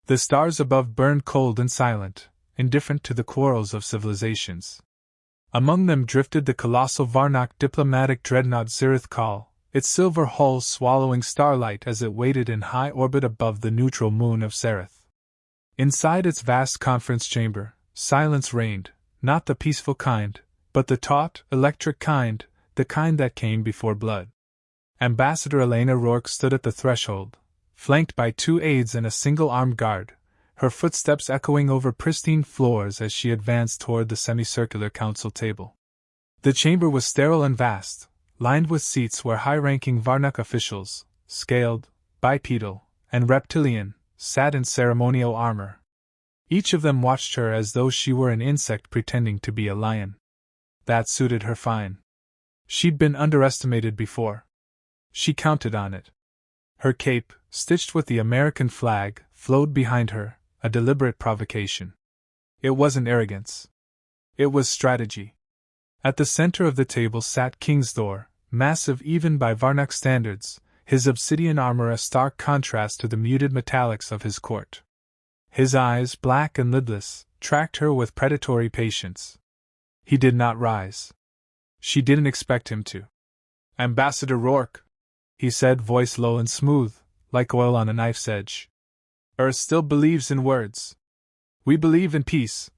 The stars above burned cold and silent, indifferent to the quarrels of civilizations. Among them drifted the colossal Varnak diplomatic dreadnought Zirith-Kal, its silver hull swallowing starlight as it waited in high orbit above the neutral moon of Sereth. Inside its vast conference chamber, silence reigned, not the peaceful kind, but the taut, electric kind, the kind that came before blood. Ambassador Elena Rourke stood at the threshold, flanked by 2 aides and a single armed guard, her footsteps echoing over pristine floors as she advanced toward the semicircular council table. The chamber was sterile and vast, lined with seats where high-ranking Varnak officials, scaled, bipedal, and reptilian, sat in ceremonial armor. Each of them watched her as though she were an insect pretending to be a lion. That suited her fine. She'd been underestimated before. She counted on it. Her cape, stitched with the American flag, flowed behind her, a deliberate provocation. It wasn't arrogance. It was strategy. At the center of the table sat King Thor, massive even by Varnak standards, his obsidian armor a stark contrast to the muted metallics of his court. His eyes, black and lidless, tracked her with predatory patience. He did not rise. She didn't expect him to. "Ambassador Rourke," he said, voice low and smooth, like oil on a knife's edge. "Earth still believes in words." "We believe in peace,"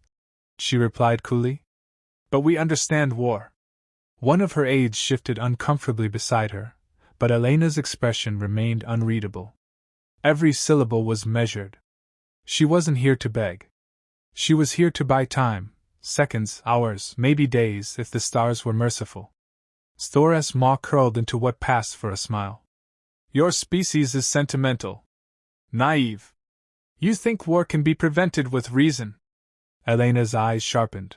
she replied coolly. "But we understand war." One of her aides shifted uncomfortably beside her, but Elena's expression remained unreadable. Every syllable was measured. She wasn't here to beg. She was here to buy time, seconds, hours, maybe days if the stars were merciful. Thor's maw curled into what passed for a smile. "Your species is sentimental. Naive. You think war can be prevented with reason." Elena's eyes sharpened.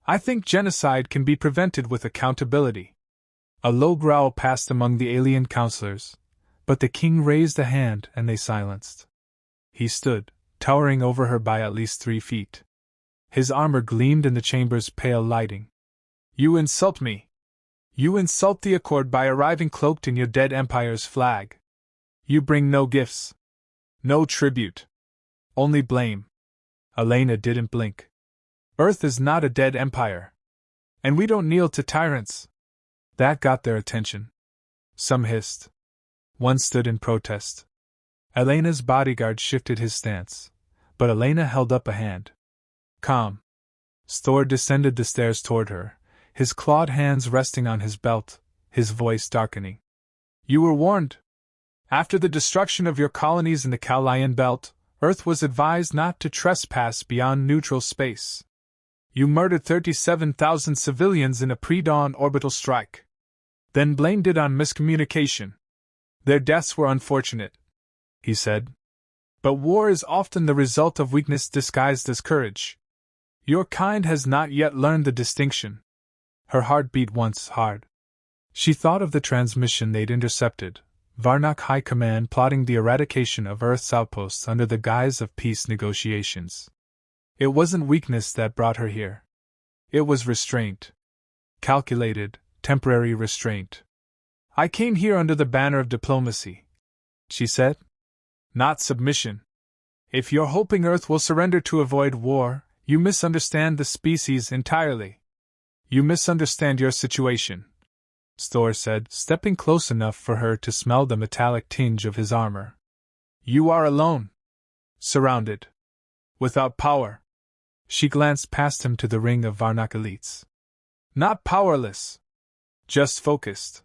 "I think genocide can be prevented with accountability." A low growl passed among the alien counselors, but the king raised a hand and they silenced. He stood, towering over her by at least 3 feet. His armor gleamed in the chamber's pale lighting. "You insult me. You insult the Accord by arriving cloaked in your dead empire's flag. You bring no gifts. No tribute. Only blame." Elena didn't blink. "Earth is not a dead empire. And we don't kneel to tyrants." That got their attention. Some hissed. One stood in protest. Elena's bodyguard shifted his stance, but Elena held up a hand. "Calm." Thor descended the stairs toward her, his clawed hands resting on his belt, his voice darkening. "You were warned. After the destruction of your colonies in the Kalayan belt, Earth was advised not to trespass beyond neutral space. You murdered 37,000 civilians in a pre-dawn orbital strike. Then blamed it on miscommunication. Their deaths were unfortunate," he said. "But war is often the result of weakness disguised as courage. Your kind has not yet learned the distinction." Her heart beat once hard. She thought of the transmission they'd intercepted, Varnak High Command plotting the eradication of Earth's outposts under the guise of peace negotiations. It wasn't weakness that brought her here. It was restraint. Calculated, temporary restraint. "I came here under the banner of diplomacy," she said. "Not submission. If you're hoping Earth will surrender to avoid war, you misunderstand the species entirely. You misunderstand your situation," Thor said, stepping close enough for her to smell the metallic tinge of his armor. "You are alone. Surrounded. Without power." She glanced past him to the ring of Varnak elites. "Not powerless. Just focused."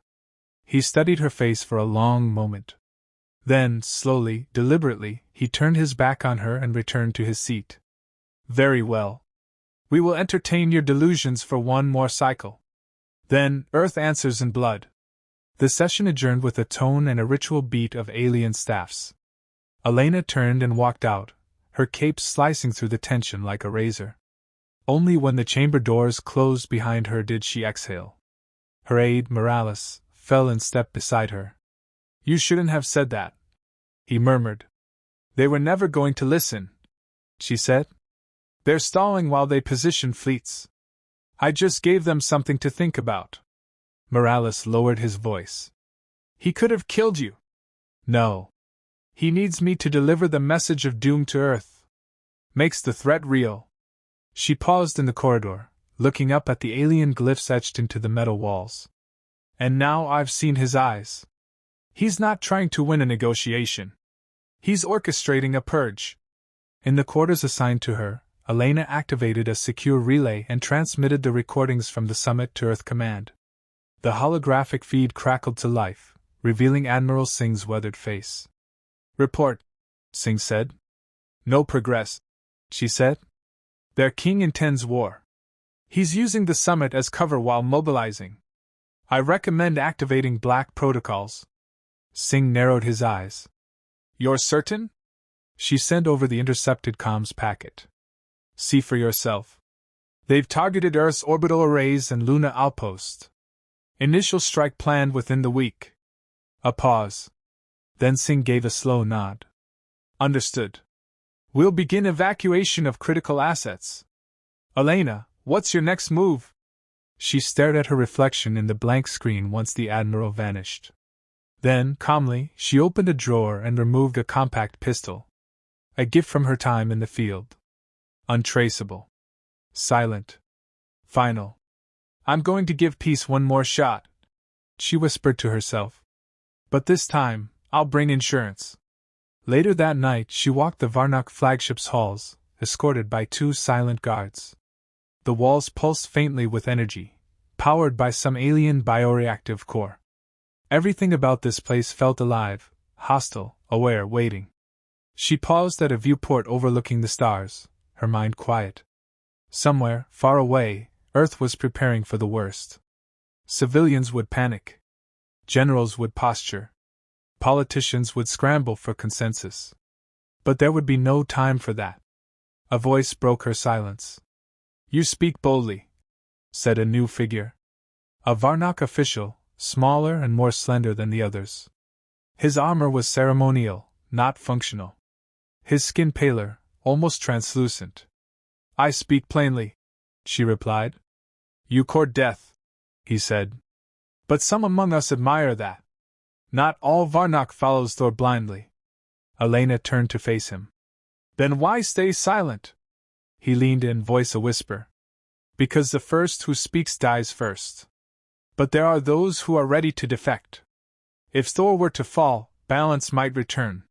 He studied her face for a long moment. Then, slowly, deliberately, he turned his back on her and returned to his seat. "Very well. We will entertain your delusions for one more cycle. Then, Earth answers in blood." The session adjourned with a tone and a ritual beat of alien staffs. Elena turned and walked out, her cape slicing through the tension like a razor. Only when the chamber doors closed behind her did she exhale. Her aide, Morales, fell in step beside her. "You shouldn't have said that," he murmured. "They were never going to listen," she said. "They're stalling while they position fleets. I just gave them something to think about." Morales lowered his voice. "He could have killed you." "No. He needs me to deliver the message of doom to Earth. Makes the threat real. She paused in the corridor, looking up at the alien glyphs etched into the metal walls. And now I've seen his eyes. He's not trying to win a negotiation. He's orchestrating a purge. In the quarters assigned to her, Elena activated a secure relay and transmitted the recordings from the summit to Earth Command. The holographic feed crackled to life, revealing Admiral Singh's weathered face. Report, Singh said. No progress, she said. Their king intends war. He's using the summit as cover while mobilizing. I recommend activating black protocols. Singh narrowed his eyes. You're certain? She sent over the intercepted comms packet. See for yourself. They've targeted Earth's orbital arrays and Luna outpost. Initial strike planned within the week. A pause. Then Singh gave a slow nod. Understood. We'll begin evacuation of critical assets. Elena, what's your next move? She stared at her reflection in the blank screen once the Admiral vanished. Then, calmly, she opened a drawer and removed a compact pistol. A gift from her time in the field. Untraceable. Silent. Final. I'm going to give peace one more shot, she whispered to herself. But this time, I'll bring insurance. Later that night, she walked the Varnak flagship's halls, escorted by 2 silent guards. The walls pulsed faintly with energy, powered by some alien bioreactive core. Everything about this place felt alive, hostile, aware, waiting. She paused at a viewport overlooking the stars, her mind quiet. Somewhere, far away, Earth was preparing for the worst. Civilians would panic. Generals would posture. Politicians would scramble for consensus. But there would be no time for that. A voice broke her silence. You speak boldly, said a new figure. A Varnak official, smaller and more slender than the others. His armor was ceremonial, not functional. His skin paler, almost translucent. I speak plainly, she replied. You court death, he said. But some among us admire that. Not all Varnak follows Thor blindly. Elena turned to face him. Then why stay silent? He leaned in, voice a whisper. Because the first who speaks dies first. But there are those who are ready to defect. If Thor were to fall, balance might return.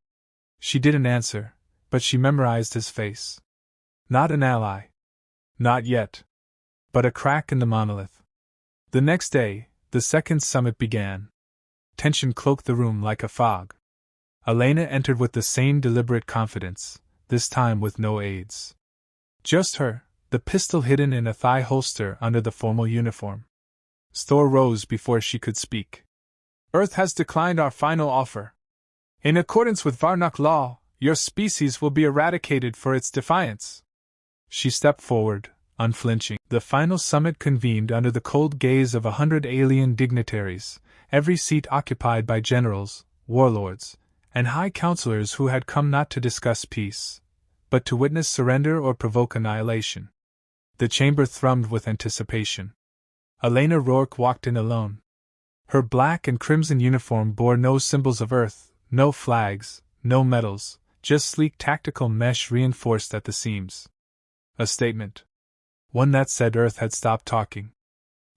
She didn't answer, but she memorized his face. Not an ally. Not yet. But a crack in the monolith. The next day, the second summit began. Tension cloaked the room like a fog. Elena entered with the same deliberate confidence, this time with no aides. Just her, the pistol hidden in a thigh holster under the formal uniform. Thor rose before she could speak. Earth has declined our final offer. In accordance with Varnak law, your species will be eradicated for its defiance. She stepped forward, unflinching. The final summit convened under the cold gaze of 100 alien dignitaries, every seat occupied by generals, warlords, and high counselors who had come not to discuss peace, but to witness surrender or provoke annihilation. The chamber thrummed with anticipation. Elena Rourke walked in alone. Her black and crimson uniform bore no symbols of Earth, no flags, no medals, just sleek tactical mesh reinforced at the seams. A statement. One that said Earth had stopped talking.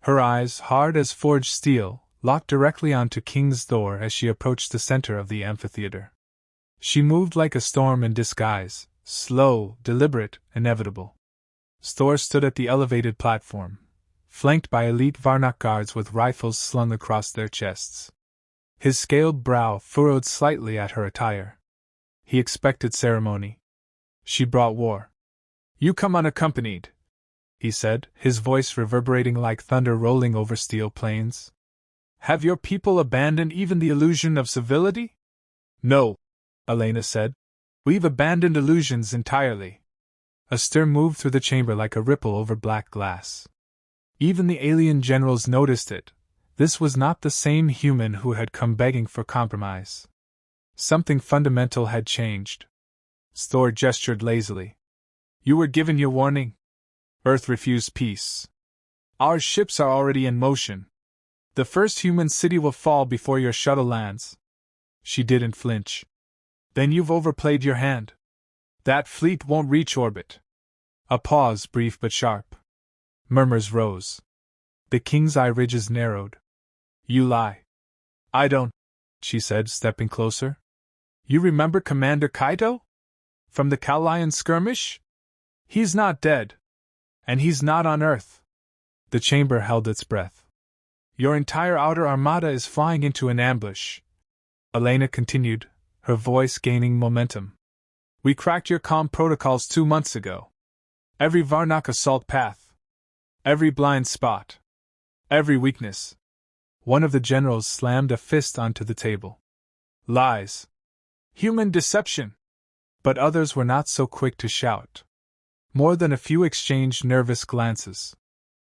Her eyes, hard as forged steel, locked directly onto King's Thor as she approached the center of the amphitheater. She moved like a storm in disguise, slow, deliberate, inevitable. Thor stood at the elevated platform, flanked by elite Varnak guards with rifles slung across their chests. His scaled brow furrowed slightly at her attire. He expected ceremony. She brought war. You come unaccompanied, he said, his voice reverberating like thunder rolling over steel plains. Have your people abandoned even the illusion of civility? No, Elena said. We've abandoned illusions entirely. A stir moved through the chamber like a ripple over black glass. Even the alien generals noticed it. This was not the same human who had come begging for compromise. Something fundamental had changed. Thor gestured lazily. You were given your warning. Earth refused peace. Our ships are already in motion. The first human city will fall before your shuttle lands. She didn't flinch. Then you've overplayed your hand. That fleet won't reach orbit. A pause, brief but sharp. Murmurs rose. The king's eye ridges narrowed. You lie. I don't, she said, stepping closer. You remember Commander Kaito? From the Calian skirmish? He's not dead. And he's not on Earth. The chamber held its breath. Your entire outer armada is flying into an ambush, Elena continued, her voice gaining momentum. We cracked your comm protocols 2 months ago. Every Varnak assault path. Every blind spot. Every weakness. One of the generals slammed a fist onto the table. Lies. Human deception. But others were not so quick to shout. More than a few exchanged nervous glances.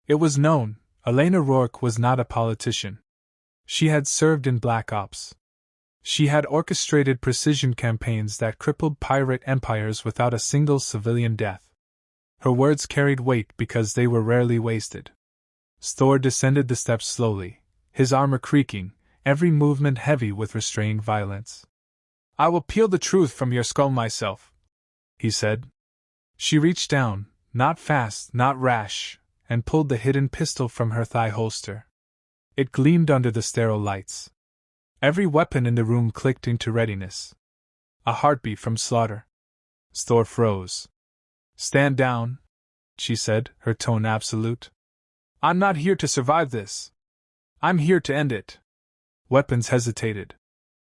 It was known, Elena Rourke was not a politician. She had served in Black Ops. She had orchestrated precision campaigns that crippled pirate empires without a single civilian death. Her words carried weight because they were rarely wasted. Thor descended the steps slowly, his armor creaking, every movement heavy with restrained violence. I will peel the truth from your skull myself, he said. She reached down, not fast, not rash, and pulled the hidden pistol from her thigh holster. It gleamed under the sterile lights. Every weapon in the room clicked into readiness. A heartbeat from slaughter. Thor froze. Stand down, she said, her tone absolute. I'm not here to survive this. I'm here to end it. Weapons hesitated.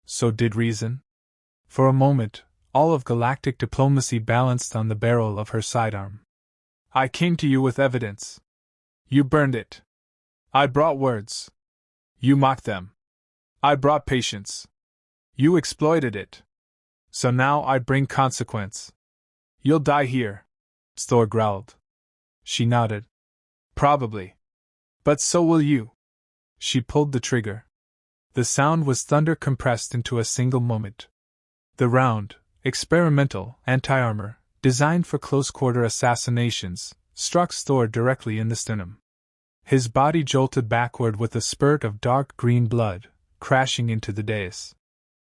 So did reason. For a moment, all of galactic diplomacy balanced on the barrel of her sidearm. I came to you with evidence. You burned it. I brought words. You mocked them. I brought patience. You exploited it. So now I bring consequence. You'll die here, Thor growled. She nodded. Probably. But so will you. She pulled the trigger. The sound was thunder compressed into a single moment. The round, experimental anti-armor, designed for close-quarter assassinations, struck Thor directly in the sternum. His body jolted backward with a spurt of dark green blood, crashing into the dais.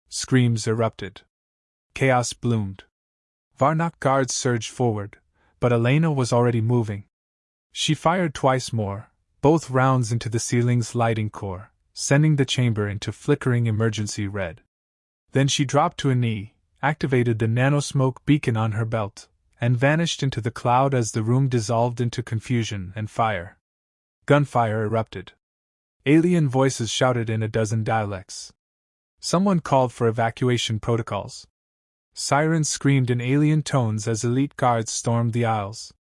Screams erupted. Chaos bloomed. Varnak guards surged forward, but Elena was already moving. She fired twice more, both rounds into the ceiling's lighting core, sending the chamber into flickering emergency red. Then she dropped to a knee, activated the nanosmoke beacon on her belt, and vanished into the cloud as the room dissolved into confusion and fire. Gunfire erupted. Alien voices shouted in a dozen dialects. Someone called for evacuation protocols. Sirens screamed in alien tones as elite guards stormed the aisles.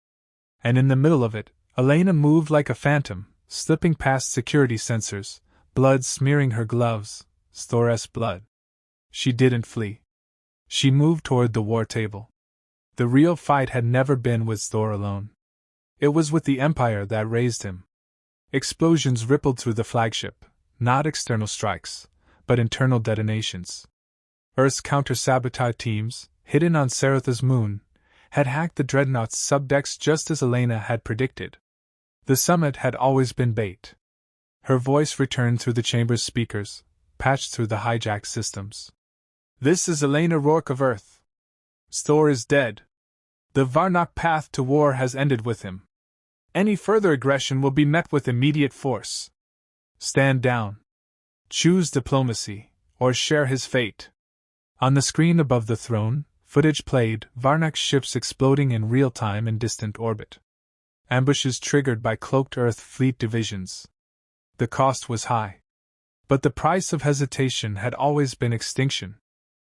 And in the middle of it, Elena moved like a phantom, slipping past security sensors, blood smearing her gloves, Thor's blood. She didn't flee. She moved toward the war table. The real fight had never been with Thor alone. It was with the Empire that raised him. Explosions rippled through the flagship, not external strikes, but internal detonations. Earth's counter-sabotage teams, hidden on Saratha's moon, had hacked the dreadnought's subdecks just as Elena had predicted. The summit had always been bait. Her voice returned through the chamber's speakers, patched through the hijacked systems. This is Elena Rourke of Earth. Thor is dead. The Varnak path to war has ended with him. Any further aggression will be met with immediate force. Stand down. Choose diplomacy, or share his fate. On the screen above the throne, footage played, Varnak's ships exploding in real time in distant orbit. Ambushes triggered by cloaked Earth fleet divisions. The cost was high. But the price of hesitation had always been extinction.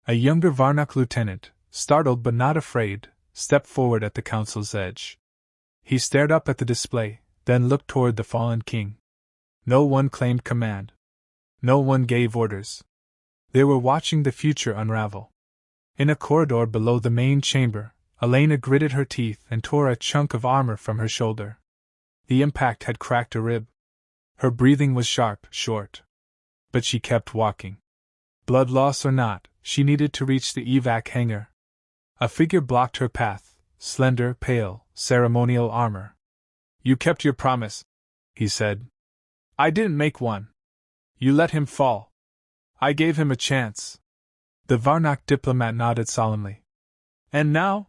A younger Varnak lieutenant, startled but not afraid, stepped forward at the council's edge. He stared up at the display, then looked toward the fallen king. No one claimed command. No one gave orders. They were watching the future unravel. In a corridor below the main chamber, Elena gritted her teeth and tore a chunk of armor from her shoulder. The impact had cracked a rib. Her breathing was sharp, short. But she kept walking. Blood loss or not, she needed to reach the evac hangar. A figure blocked her path, slender, pale, ceremonial armor. You kept your promise, he said. I didn't make one. You let him fall. I gave him a chance. The Varnak diplomat nodded solemnly. And now?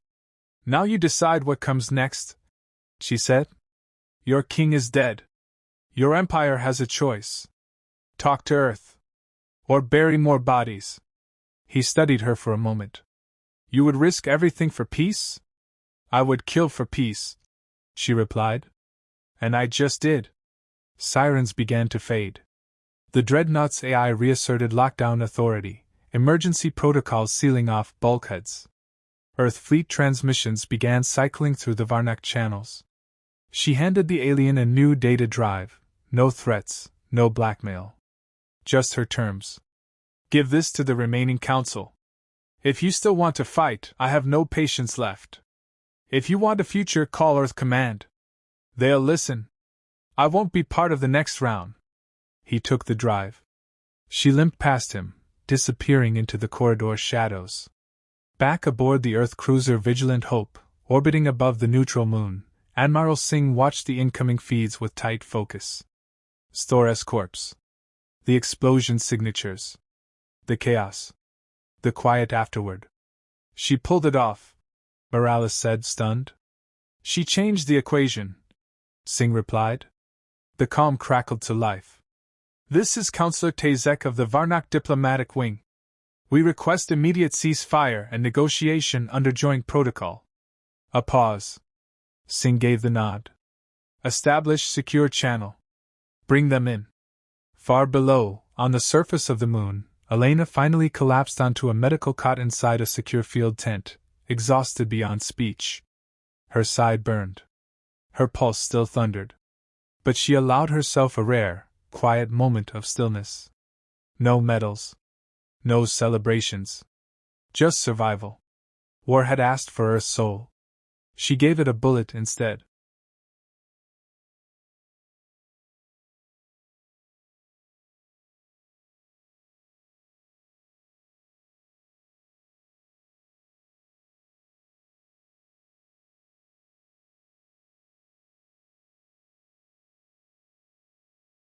Now you decide what comes next, she said. Your king is dead. Your empire has a choice. Talk to Earth. Or bury more bodies. He studied her for a moment. You would risk everything for peace? I would kill for peace, she replied. And I just did. Sirens began to fade. The Dreadnought's AI reasserted lockdown authority, emergency protocols sealing off bulkheads. Earth fleet transmissions began cycling through the Varnak channels. She handed the alien a new data drive, no threats, no blackmail. Just her terms. Give this to the remaining council. If you still want to fight, I have no patience left. If you want a future, call Earth Command. They'll listen. I won't be part of the next round. He took the drive. She limped past him, disappearing into the corridor's shadows. Back aboard the Earth cruiser Vigilant Hope, orbiting above the neutral moon, Admiral Singh watched the incoming feeds with tight focus. Store corpse. The explosion signatures. The chaos. The quiet afterward. She pulled it off, Morales said, stunned. She changed the equation, Singh replied. The calm crackled to life. This is Counselor Tazek of the Varnak Diplomatic Wing. We request immediate ceasefire and negotiation under joint protocol. A pause. Singh gave the nod. Establish secure channel. Bring them in. Far below, on the surface of the moon, Elena finally collapsed onto a medical cot inside a secure field tent, exhausted beyond speech. Her side burned. Her pulse still thundered. But she allowed herself a rare, quiet moment of stillness. No medals. No celebrations. Just survival. War had asked for Earth's soul. She gave it a bullet instead.